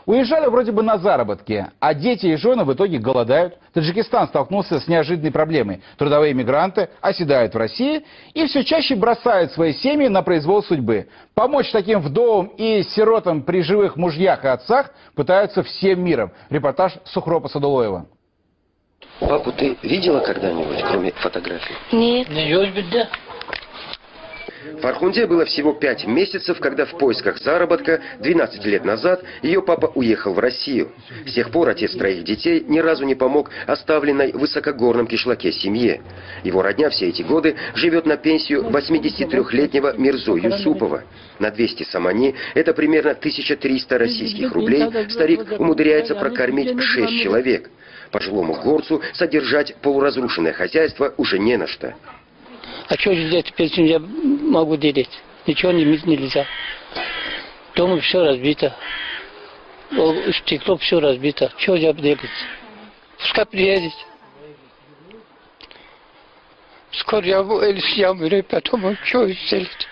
Уезжали вроде бы на заработки, а дети и жены в итоге голодают. Таджикистан столкнулся с неожиданной проблемой. Трудовые мигранты оседают в России и все чаще бросают свои семьи на произвол судьбы. Помочь таким вдовам и сиротам при живых мужьях и отцах пытаются всем миром. Репортаж Сухропа Садулоева. Папу ты видела когда-нибудь, кроме фотографий? Нет. Фархунде было всего 5 месяцев, когда в поисках заработка 12 лет назад ее папа уехал в Россию. С тех пор отец 3 детей ни разу не помог оставленной в высокогорном кишлаке семье. Его родня все эти годы живет на пенсию 83-летнего Мирзо Юсупова. На 200 самани, это примерно 1300 российских рублей, старик умудряется прокормить 6 человек. Пожилому горцу содержать полуразрушенное хозяйство уже не на что. А что здесь теперь я могу делать? Ничего нельзя. Дома все разбито. Стекло все разбито. Что я делать? Пускай приедет. Скоро я умру, потом что сделать?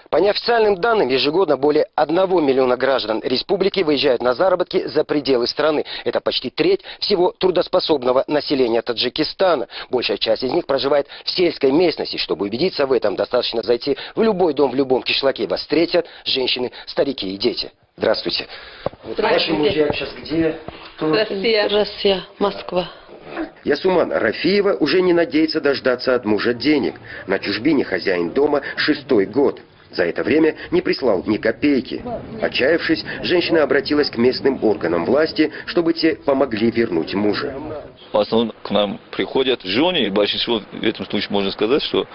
По неофициальным данным, ежегодно более 1 миллиона граждан республики выезжают на заработки за пределы страны. Это почти треть всего трудоспособного населения Таджикистана. Большая часть из них проживает в сельской местности. Чтобы убедиться в этом, достаточно зайти в любой дом в любом кишлаке. Вас встретят женщины, старики и дети. Здравствуйте. Ваши мужья сейчас где? Россия, Москва. Ясуман Рафиева уже не надеется дождаться от мужа денег. На чужбине хозяин дома 6-й год. За это время не прислал ни копейки. Отчаявшись, женщина обратилась к местным органам власти, чтобы те помогли вернуть мужа. В основном к нам приходят жены, и большинство в этом случае можно сказать, что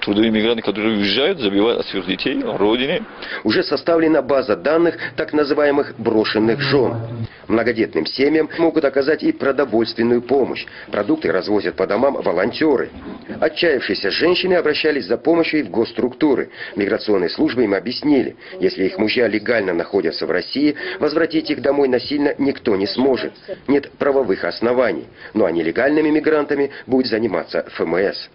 трудовые мигранты, которые уезжают, забивают от своих детей о родине. Уже составлена база данных так называемых брошенных жен. Многодетным семьям могут оказать и продовольственную помощь. Продукты развозят по домам волонтеры. Отчаявшиеся женщины обращались за помощью и в госструктуры. Миграционные службы им объяснили, если их мужья легально находятся в России, возвратить их домой насильно никто не сможет. Нет правовых оснований. Ну а нелегальными мигрантами будет заниматься ФМС.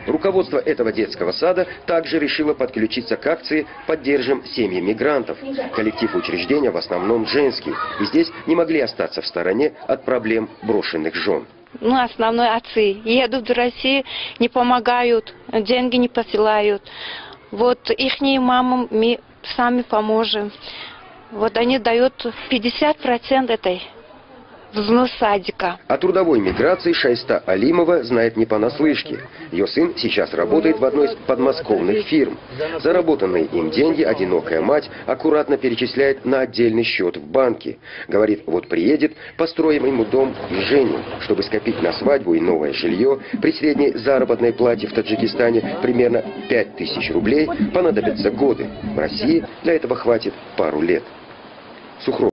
Руководство этого детского сада также решило подключиться к акции «Поддержим семьи мигрантов». Коллектив учреждения в основном женский. И здесь не могли остаться в стороне от проблем брошенных жен. Основной отцы едут в Россию, не помогают, деньги не посылают. Вот ихние мамам мы сами поможем. Вот они дают 50% этой взнос садика. О трудовой миграции Шайста Алимова знает не понаслышке. Ее сын сейчас работает в одной из подмосковных фирм. Заработанные им деньги одинокая мать аккуратно перечисляет на отдельный счет в банке. Говорит, вот приедет, построим ему дом и женим. Чтобы скопить на свадьбу и новое жилье, при средней заработной плате в Таджикистане примерно 5000 рублей понадобятся годы. В России для этого хватит пару лет. Сухропа.